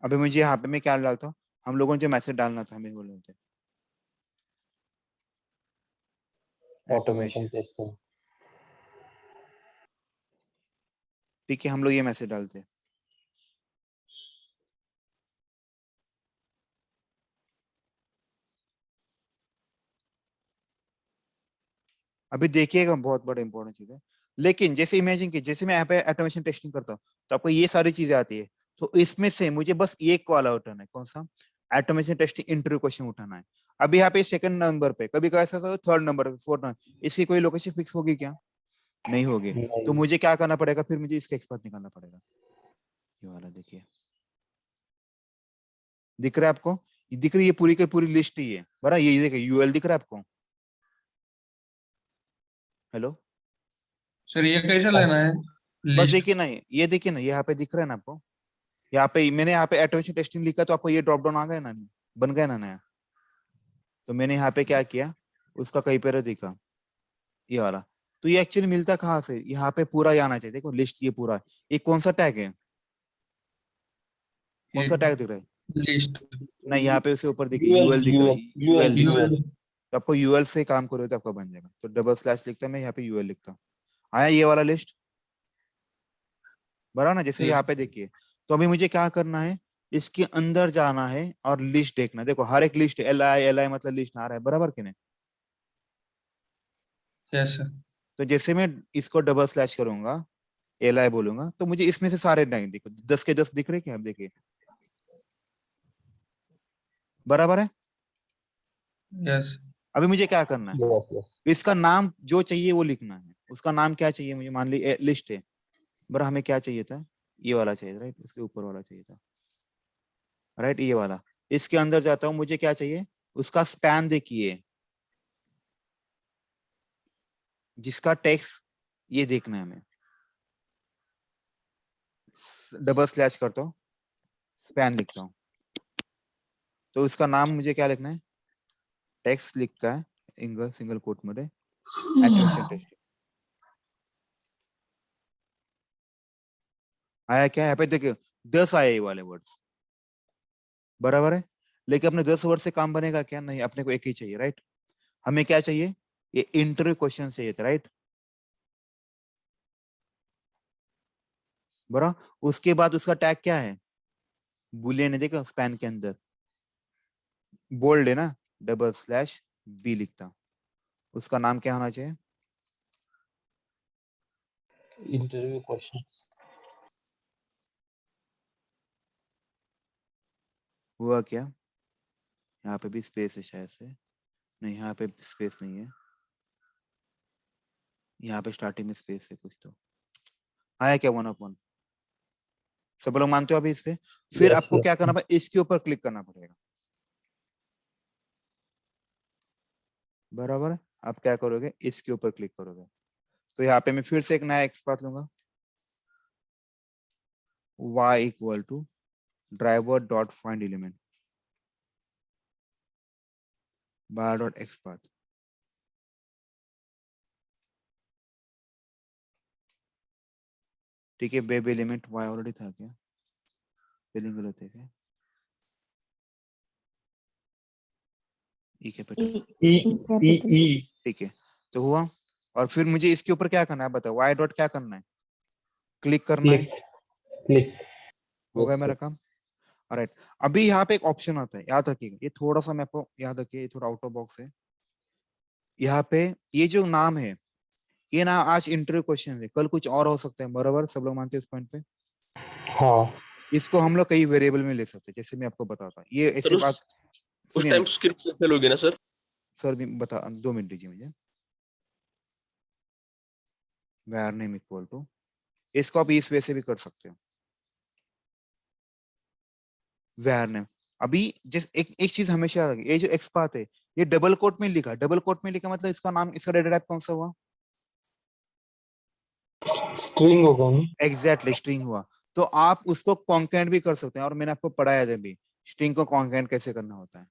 अभी मुझे यहाँ पे मैं क्या डालता हूँ, हम लोगों ने जो मैसेज डालना था हमें बोले थे ऑटोमेशन टेस्टिंग। ठीक है, हम लोग ये मैसेज डालते हैं। अभी देखिएगा बहुत बड़ा इंपॉर्टेंट चीज है, लेकिन जैसे इमेजिन की जैसे मैं यहाँ पे ऑटोमेशन टेस्टिंग करता हूँ तो आपको ये सारी चीजें आती है, तो इसमें से मुझे बस एक कॉल आउट उठाना है, कौन सा, ऑटोमेशन टेस्टिंग इंटरव्यू क्वेश्चन उठाना है। अभी यहाँ पे सेकंड नंबर पे, कभी कभी ऐसा थर्ड नंबर, फोर्थ नंबर, इसकी कोई लोकेशन फिक्स होगी क्या, नहीं होगी। तो नहीं, मुझे क्या करना पड़ेगा, फिर मुझे इसका एक्सपर्ट निकालना पड़ेगा। ये वाला देखिए, दिख रहा है आपको, ये दिख रही है पूरी की पूरी लिस्ट ही है बरा, ये देखिए यूएल दिख रहा है आपको, हेलो। सर ये कैसे लेना है बस लिस्ट? देखिए ना, ये देखिए ना, यहाँ पे दिख रहा है ना आपको, यहाँ पे मैंने यहाँ पे ऑटोमेशन टेस्टिंग लिखा तो आपको ये ड्रॉप डाउन आ गया ना, बन गया ना नया। तो मैंने यहाँ पे क्या किया, उसका कहीं पर दिखा ये वाला, तो ये एक्चुअली मिलता कहाँ से, यहाँ पे पूरा ये आना चाहिए, देखो लिस्ट ये पूरा, ये कौन सा टैग है, कौन सा टैग दिख रहा है, लिस्ट नहीं यहाँ पे उससे ऊपर देखिए यूएल यूएल दिख रहा है, यूएल दिख रहा है। यूएल। तो आपको यूएल से काम करोगे तो आपका बन जाएगा, तो डबल स्लैश लिखता है, मैं यहाँ पे यूएल लिखता हूँ, आया ये वाला लिस्ट, बराबर ना। जैसे यहाँ पे देखिए, तो अभी मुझे क्या करना है, इसके अंदर जाना है और लिस्ट देखना है। देखो हर एक लिस्ट एल आई मतलब लिस्ट आ रहा है, बराबर कि नहीं। Yes sir. तो जैसे मैं इसको डबल स्लैश करूंगा, एल आई बोलूंगा, तो मुझे इसमें से सारे नहीं, देखो 10 के 10 दिख रहे क्या, आप देखिए बराबर है। यस अभी मुझे क्या करना है, यस यस। इसका नाम जो चाहिए वो लिखना है, उसका नाम क्या चाहिए मुझे, मान ली लिस्ट है, बरा हमें क्या चाहिए था, ये वाला चाहिए, राइट, इसके ऊपर वाला चाहिए था, राइट, ये वाला। इसके अंदर जाता हूँ, मुझे क्या चाहिए, उसका स्पैन देखिए, जिसका टेक्स्ट ये देखना है हमें, डबल स्लैश करता हूँ, स्पैन लिखता हूँ, तो उसका नाम मुझे क्या लिखना है, टेक्स्ट लिखा है सिंगल कोट मध्ये ऑटोमेशन टेस्टिंग। आया क्या, यहाँ पे देखिए 10 आए ये वाले वर्ड्स, बराबर है। लेकिन अपने 10 वर्ड से काम बनेगा क्या, नहीं, अपने को एक ही चाहिए, राइट। हमें क्या चाहिए, ये इंटरव्यू क्वेश्चन चाहिए था, राइट। बरा उसके बाद उसका टैग क्या है, बुलियन है, देखो स्पैन के अंदर बोल्ड है ना, डबल स्लैश बी लिखता हूं, उसका नाम क्या होना चाहिए, इंटरव्यू क्वेश्चन। हुआ क्या, यहाँ पे भी स्पेस है शायद से, नहीं यहाँ पे स्पेस नहीं है, यहाँ पे स्टार्टिंग में स्पेस है कुछ, तो आया क्या 1/1, सब लोग मानते हो अभी इस पे। फिर Yes, आपको yes. क्या करना पड़ेगा, इसके ऊपर क्लिक करना पड़ेगा, बराबर है। आप क्या करोगे, इसके ऊपर क्लिक करोगे, तो यहाँ पे मैं फिर से एक नया एक्सपाथ लूंगा, y equal to driver dot find element by dot XPath, ठीक है। वेब एलिमेंट y ऑलरेडी था क्या, स्पेलिंग गलत है क्या, ई कैपिटल, ई capital. ई ठीक है। तो हुआ, और फिर मुझे इसके ऊपर क्या करना है बताओ, y डॉट क्या करना है, क्लिक करना है, क्लिक क्लिक। हो गया Yes, मेरा sir. काम। ऑलराइट, अभी यहाँ पे एक ऑप्शन आता है, याद रखिएगा, ये थोड़ा सा मैं आपको याद रखिए, ये थोड़ा आउट ऑफ बॉक्स है। यहाँ पे ये जो नाम है ये ना आज इंटरव्यू क्वेश्चन है, कल कुछ और हो सकता है, बराबर? सब लोग मानते हैं इस पॉइंट पे? हाँ इसको हम लोग कई वेरिएबल में ले सकते हैं, जैसे मैं आपको बताता हूँ। ये ऐसे बात उस सुनिए टाइम ना स्क्रिप्ट फेल होगी ना सर? सर, भी बता, 2 मिनट दीजिए मुझे। var name इक्वल टू, इसको आप इस वे से भी कर सकते हो, var name। अभी जिस एक चीज हमेशा याद रखिए, ये जो एक्स पाथ है ये डबल कोट में लिखा, डबल कोट में लिखा मतलब इसका नाम, इसका डेटा टाइप कौन सा हुआ? स्ट्रिंग होगा ना। एग्जैक्टली स्ट्रिंग हुआ। तो आप उसको कॉन्केंट भी कर सकते हैं, और मैंने आपको पढ़ाया जब भी स्ट्रिंग को कॉन्केंट कैसे करना होता है,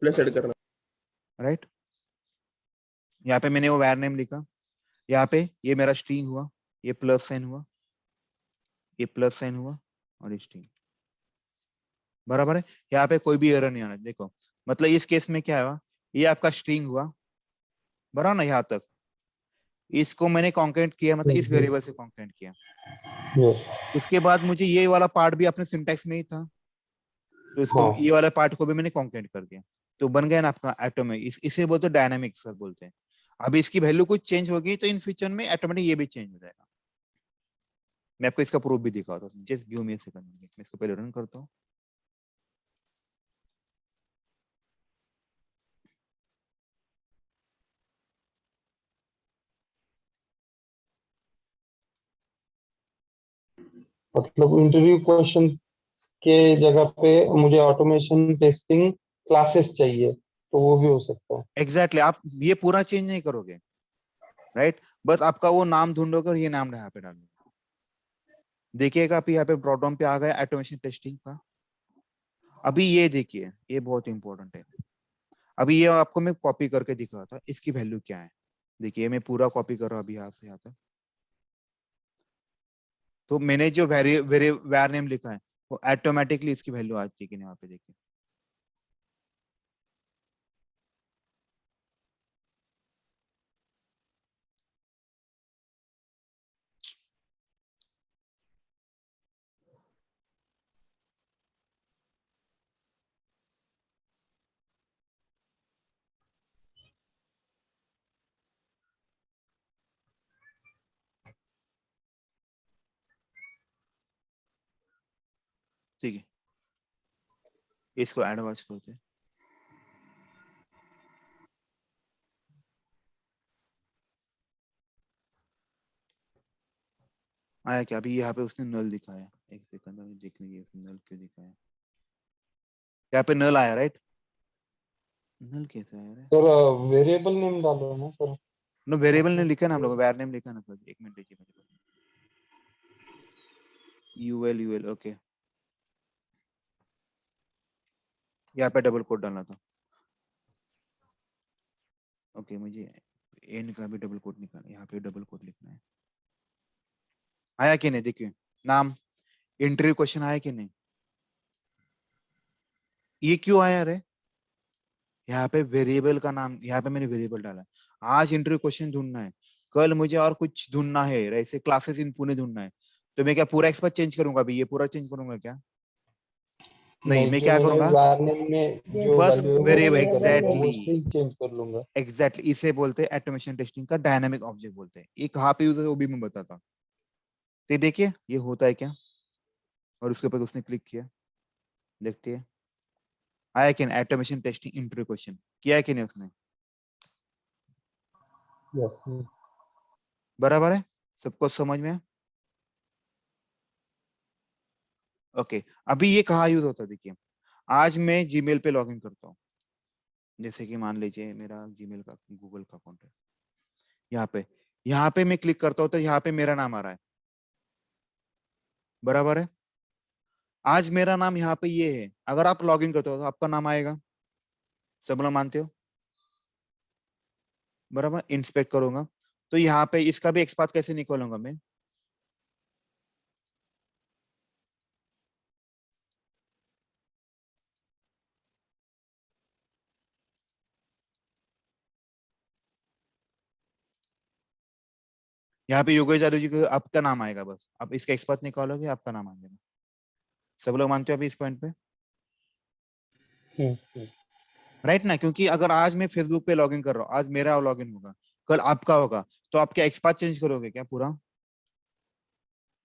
प्लस ऐड करना। राइट? यहाँ पे मैंने वो var name लिखा, यहाँ पे ये मेरा स्ट्रिंग हुआ, ये प्लस साइन हुआ, ये प्लस साइन हुआ, और ये स्ट्रिंग, बराबर है। यहाँ पे कोई भी एरर नहीं आना, देखो मतलब इस केस में क्या हुआ, ये आपका स्ट्रिंग हुआ, बराबर ना? यहाँ तक इसको मैंने कॉन्केंट किया, मतलब इस वेरिएबल से कॉन्केंट किया। यस उसके बाद मुझे ये वाला पार्ट भी अपने सिंटैक्स में ही था, तो इसको हाँ ये वाला पार्ट को भी मैंने कॉन्केंट कर दिया, तो बन गया ना आपका एटॉमिक। इसे बोलते हैं डायनामिक सर बोलते हैं। अभी इसकी वैल्यू कुछ चेंज होगी तो इन फ्यूचर में ऑटोमेटिक ये भी चेंज हो जाएगा। मैं आपको इसका प्रूफ भी दिखाता हूँ, just give me a second, मैं इसको पहले रन करता हूँ। मतलब इंटरव्यू क्वेश्चन के जगह पे मुझे ऑटोमेशन टेस्टिंग क्लासेस चाहिए, तो वो भी हो सकता है। एग्जैक्टली आप ये पूरा चेंज नहीं करोगे, राइट? बस आपका वो नाम ढूंढोगे और ये नाम यहाँ पे डालोगे। देखिएगा आप यहाँ पे ड्रॉप डाउन पे आ गया ऑटोमेशन टेस्टिंग का। अभी ये देखिए, ये बहुत इंपॉर्टेंट है। अभी ये आपको मैं कॉपी करके दिखा था, इसकी वैल्यू क्या है। देखिए मैं पूरा कॉपी कर रहा हूँ अभी यहाँ से यहाँ तक। तो मैंने जो var नेम लिखा है वो ऑटोमेटिकली इसकी वैल्यू आ चुकी है वहां पे, देखिए। ठीक है, इसको एडवांस करते हैं। आया क्या? अभी यहाँ पे उसने नल दिखाया, एक सेकंड अभी देख लीजिए उसने नल क्यों दिखाया। यहाँ पे नल आया, राइट? नल कैसे आया रे? सर वेरिएबल नेम डालो ना सर। नो, वेरिएबल ने लिखा ना हम लोग, var नेम लिखा ना सर। एक मिनट देखिए मुझे, ul ओके, यहाँ पे डबल कोट डालना था। ओके, मुझे एन का भी डबल कोट निकालना, यहाँ पे डबल कोट लिखना है। आया कि नहीं? देखिए नाम, इंटरव्यू क्वेश्चन आया कि नहीं? ये क्यों आया रे? यहाँ पे वेरिएबल का नाम, यहाँ पे मैंने वेरिएबल डाला है। आज इंटरव्यू क्वेश्चन ढूंढना है, कल मुझे और कुछ ढूंढना है, ऐसे क्लासेस इन पुणे ढूंढना है, तो मैं क्या पूरा एक्सपर्ट चेंज करूंगा? अभी ये पूरा चेंज करूंगा क्या? नहीं, मैं जो क्या मैंने करूंगा? var name में जो बस वैल्यू है वो वेरिएबल, चेंज कर लूंगा, वो एग्जैक्टली स्ट्रिंग चेंज कर लूंगा। एग्जैक्टली इसे बोलते हैं ऑटोमेशन टेस्टिंग का डायनामिक ऑब्जेक्ट बोलते हैं। ये कहाँ पे यूज है वो भी मैं बताता हूँ। तो देखिए ये होता है क्या, और उसके ऊपर उसने क्लिक किया, देखते हैं आया कि नहीं ऑटोमेशन टेस्टिंग इंटरव्यू क्वेश्चन, किया है कि नहीं उसने? यस बराबर है, सबको समझ में? ओके, अभी ये कहाँ यूज होता है? देखिए आज मैं जीमेल पे लॉगिन करता हूँ, जैसे कि मान लीजिए मेरा जीमेल का गूगल का अकाउंट है। यहाँ पे मैं क्लिक करता हूँ तो यहाँ पे मेरा नाम आ रहा है, बराबर है। आज मेरा नाम यहाँ पे ये है, अगर आप लॉगिन करते हो तो आपका नाम आएगा, सब लोग मानते हो? बराबर, इंस्पेक्ट करूंगा तो यहाँ पे इसका भी एक्सपाथ कैसे निकालूंगा मैं? यहाँ पे योगेश यादव जी को आपका नाम आएगा, बस आप इसका एक्सपाथ निकालोगे आपका नाम आ जाएगा। सब लोग मानते हो अभी इस पॉइंट पे? राइट ना? क्योंकि अगर आज मैं फेसबुक पे लॉगिन कर रहा हूँ, आज मेरा लॉगिन होगा, कल आपका होगा तो आप क्या एक्सपाथ चेंज करोगे क्या पूरा?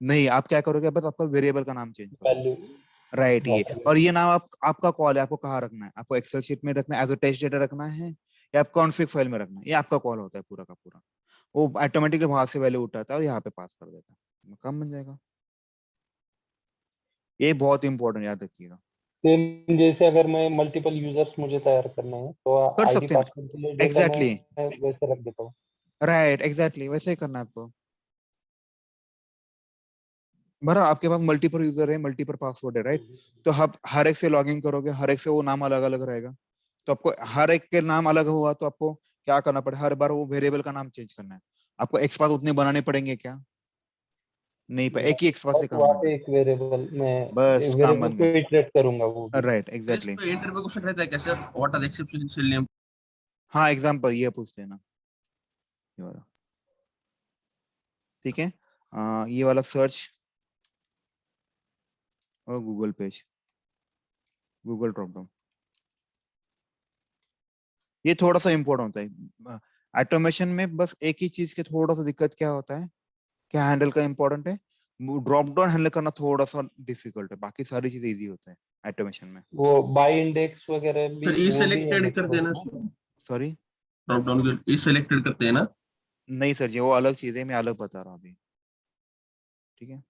नहीं, आप क्या करोगे, बस आपका वेरिएबल का नाम चेंज करोगे, वैल्यू राइट। ये और ये नाम आपका कॉल है, आपको कहाँ रखना है, आपको एक्सेल शीट में रखना है, एज अ टेस्ट डेटा रखना है, या आप कॉन्फ़िग फाइल में रखना है, ये आपका कॉल होता है पूरा का पूरा। वो ऑटोमेटिकली वहां से वैल्यू उठाता है और यहाँ पे पास कर देता है, काम बन जाएगा। ये बहुत इंपॉर्टेंट, याद रखिएगा। सेम जैसे अगर मैं मल्टीपल यूजर्स मुझे तैयार करना है तो कर आईडी सकते हैं, पासवर्ड के लिए डेटा एग्जैक्टली, मैं वैसे रख देता हूँ। राइट, एग्जैक्टली वैसे ही करना है आपको। बराबर, आपके पास मल्टीपल यूजर है, मल्टीपल पासवर्ड है, राइट। तो हर एक से लॉगिन करोगे, हर एक से वो नाम अलग अलग रहेगा, तो आपको हर एक के नाम अलग हुआ तो आपको क्या करना पड़ेगा, हर बार वो वेरिएबल का नाम चेंज करना है। आपको एक्सपाथ उतने बनाने पड़ेंगे क्या? नहीं, एक ही एक्सपाथ से बस काम वहाँ बन पे जाए, एक वेरिएबल मैं बस काम वेरिएबल बन को गया, इटरेट करूंगा वो भी। Right, sir exactly. इसमें इंटरव्यू क्वेश्चन रहता है क्या sir? What are exception in Selenium? हाँ, एग्जाम्पल ये पूछते हैं ना, ये वाला, ठीक है। ये वाला सर्च और Google page, Google drop down, ये थोड़ा सा इंपॉर्टेंट होता है ऑटोमेशन में। बस एक ही चीज के थोड़ा सा दिक्कत क्या होता है, क्या हैंडल का इंपॉर्टेंट है, ड्रॉप डाउन हैंडल करना थोड़ा सा डिफिकल्ट है, बाकी सारी चीजें इजी होता है ऑटोमेशन में। वो बाय इंडेक्स वगैरह भी सर ई वो भी है सिलेक्टेड मतलब कर देना ना। सर, सॉरी, ड्रॉप डाउन कर ई सिलेक्टेड करते हैं ना? नहीं सर जी, वो अलग चीज है, मैं अलग बता रहा हूँ अभी, ठीक है,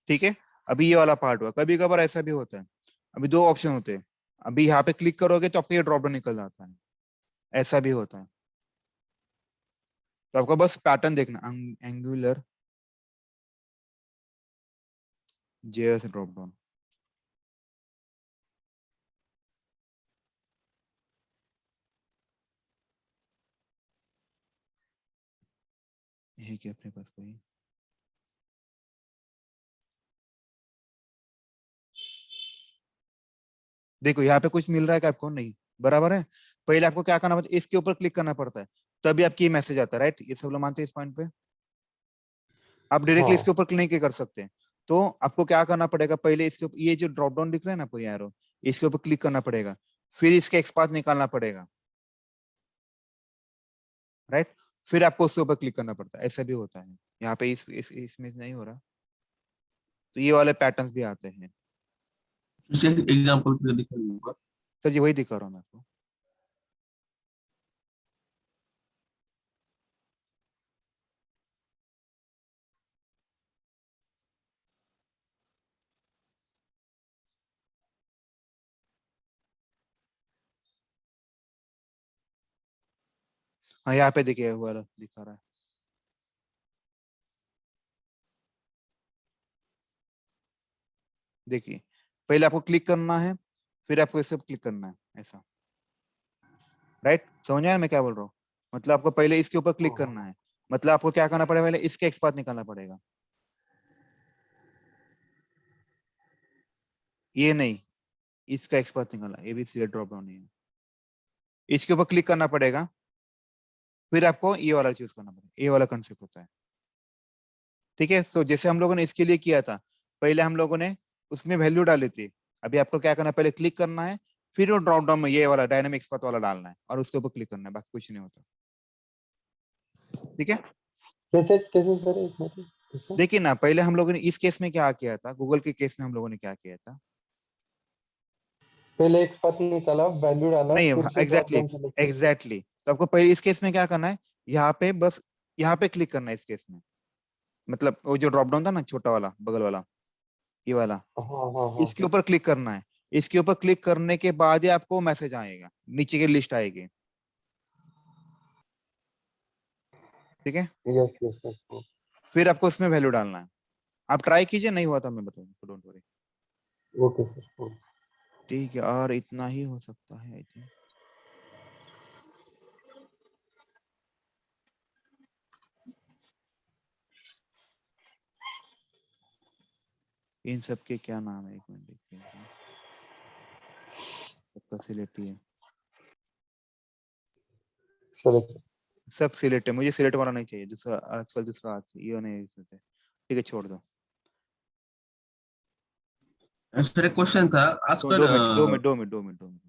ठीक है। अभी ये वाला पार्ट हुआ, कभी कभार ऐसा भी होता है, अभी दो ऑप्शन होते हैं, अभी यहाँ पे क्लिक करोगे तो आपका ये ड्रॉप डाउन निकल जाता है, ऐसा भी होता है। तो आपको बस पैटर्न देखना, एंगुलर जेएस ड्रॉप डाउन, है क्या अपने पास कोई? देखो यहाँ पे कुछ मिल रहा है क्या आपको? नहीं, बराबर है। पहले आपको क्या करना पड़ता है, इसके ऊपर क्लिक करना पड़ता है, तभी आपकी ये मैसेज आता है, राइट। ये सब लोग मानते हैं इस पॉइंट पे। आप डायरेक्टली हाँ इसके ऊपर क्लिक नहीं कर सकते, तो आपको क्या करना पड़ेगा, पहले इसके ऊपर ये जो ड्रॉप डाउन दिख रहा है ना आपको एरो, इसके ऊपर क्लिक करना पड़ेगा, फिर इसके एक्सपाथ निकालना पड़ेगा, राइट। फिर आपको उसके ऊपर क्लिक करना पड़ता है, ऐसा भी होता है। यहाँ पे इसमें नहीं हो रहा, तो ये वाले पैटर्न्स भी आते हैं। इसे एग्जांपल पे दिखाऊंगा। सर जी वही दिखा रहा हूँ मैं आपको। हाँ, यहाँ पे देखिए वो वाला दिखा रहा है, देखिए पहले आपको क्लिक करना है, फिर आपको इसे क्लिक करना है, ऐसा, राइट। समझ आया मैं क्या बोल रहा हूँ? मतलब आपको पहले इसके ऊपर क्लिक करना है, मतलब आपको क्या करना पड़ेगा, पहले इसके एक्सपाथ निकालना पड़ेगा, ये नहीं, इसका एक्सपाथ निकालना, ये भी सिलेक्ट ड्रॉप डाउन नहीं है, इसके ऊपर क्लिक करना पड़ेगा, फिर आपको ये वाला चूज करना पड़ेगा, ये वाला कंसेप्ट होता है, ठीक है। तो जैसे हम लोगों ने इसके लिए किया था, पहले हम लोगों ने उसमें वैल्यू डाली थी, अभी आपको क्या करना है, पहले क्लिक करना है, फिर वो ड्रॉप डाउन में ये वाला डायनामिक एक्सपाथ वाला डालना है और उसके ऊपर क्लिक करना है, बाकी कुछ नहीं होता, ठीक है। कैसे कैसे सर एक मिनट इससे? देखिए ना, पहले हम लोगों ने इस केस में क्या किया था, गूगल के केस में हम लोगों ने क्या किया था, पहले एक पथ निकाला वैल्यू डाला नहीं, फिर से ड्रॉप एग्जैक्टली डाउन सेलेक्ट किया। एग्जैक्टली। तो आपको पहले इस केस में क्या करना है, यहाँ पे बस यहाँ पे क्लिक करना है इस केस में, मतलब वो जो ड्रॉप डाउन था ना छोटा वाला बगल वाला, ये वाला, हाँ हाँ हाँ इसके ऊपर क्लिक करना है, इसके ऊपर क्लिक करने के बाद ही आपको मैसेज आएगा, नीचे की लिस्ट आएगी, ठीक है। Yes yes yes. फिर आपको इसमें वैल्यू डालना है, आप ट्राई कीजिए, नहीं हुआ तो मैं बताऊंगा, डोंट वरी, ओके सर। ठीक है। और इतना ही हो सकता है आई थिंक। इन सब के क्या नाम है, एक मिनट देखिए, सबका सिलेक्ट ही है, सर सब सिलेक्ट है, मुझे सिलेक्ट वाला नहीं चाहिए, दूसरा आजकल दूसरा ये नहीं होता है। ठीक है, छोड़ दो। सर एक क्वेश्चन था तो आजकल 2 minute 2 minute 2 minute 2 minute 2 minute